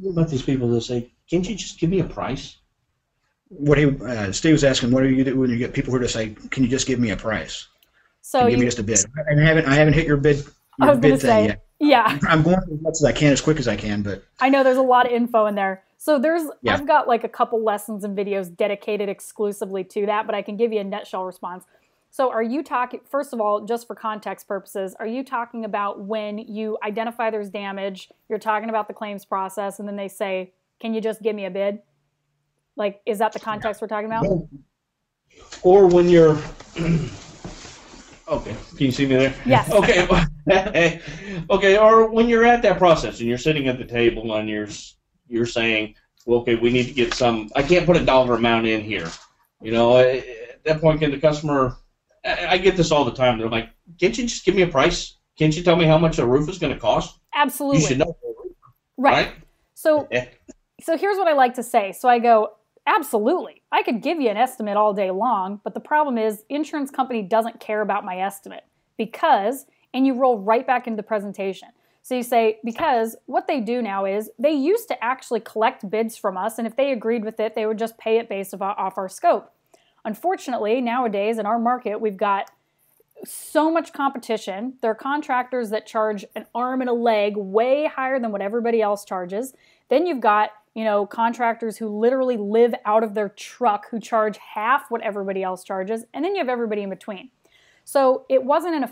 What about these people that say, "Can't you just give me a price?" Steve was asking, what do you do when you get people who are to say, "Can you just give me a price? So Can you give me you, just a bid?" And I haven't hit I your was gonna bid thing say, yet. yeah, I'm going as much as I can, as quick as I can, but I know there's a lot of info in there. So yeah. I've got like a couple lessons and videos dedicated exclusively to that, but I can give you a nutshell response. So are you talking, first of all, just for context purposes, are you talking about when you identify there's damage, you're talking about the claims process, and then they say, can you just give me a bid? Like, is that the context we're talking about? Or when you're okay, can you see me there? Yeah. Yeah. Yeah. Okay, okay. Or when you're at that process and you're sitting at the table and you're saying, well, okay, we need to get some. I can't put a dollar amount in here. At that point, can the customer? I get this all the time. They're like, can't you just give me a price? Can't you tell me how much a roof is going to cost? You should Yeah. know, Absolutely. Right. right? So so here's what I like to say. So I go, absolutely. I could give you an estimate all day long, but the problem is insurance company doesn't care about my estimate because and you roll right back into the presentation. So you say because what they do now is they used to actually collect bids from us and if they agreed with it, they would just pay it based off our scope. Unfortunately, nowadays in our market, we've got so much competition. There are contractors that charge an arm and a leg way higher than what everybody else charges. Then you've got, contractors who literally live out of their truck who charge half what everybody else charges. And then you have everybody in between. So it wasn't an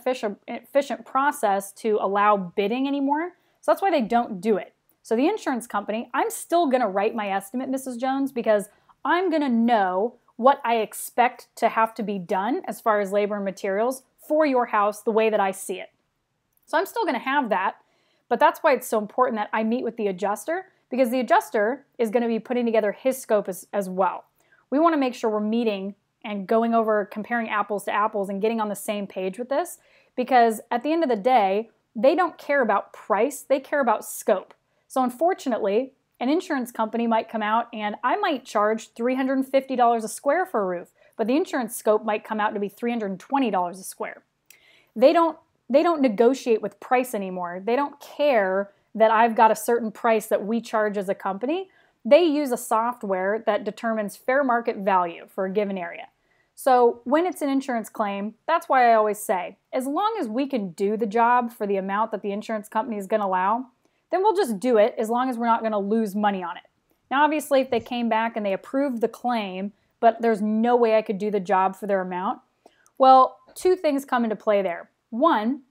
efficient process to allow bidding anymore. So that's why they don't do it. So the insurance company, I'm still going to write my estimate, Mrs. Jones, because I'm going to know what I expect to have to be done as far as labor and materials for your house the way that I see it. So I'm still going to have that, but that's why it's so important that I meet with the adjuster because the adjuster is going to be putting together his scope as well. We want to make sure we're meeting and going over comparing apples to apples and getting on the same page with this because at the end of the day, they don't care about price, they care about scope. So unfortunately, an insurance company might come out and I might charge $350 a square for a roof, but the insurance scope might come out to be $320 a square. They don't they don't negotiate with price anymore. They don't care that I've got a certain price that we charge as a company. They use a software that determines fair market value for a given area. So when it's an insurance claim, that's why I always say, as long as we can do the job for the amount that the insurance company is going to allow, then we'll just do it as long as we're not going to lose money on it. Now, obviously, if they came back and they approved the claim, but there's no way I could do the job for their amount, well, two things come into play there. One,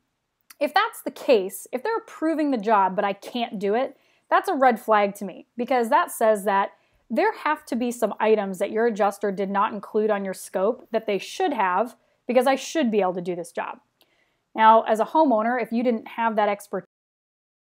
if that's the case, if they're approving the job but I can't do it, that's a red flag to me because that says that there have to be some items that your adjuster did not include on your scope that they should have because I should be able to do this job. Now, as a homeowner, if you didn't have that expertise,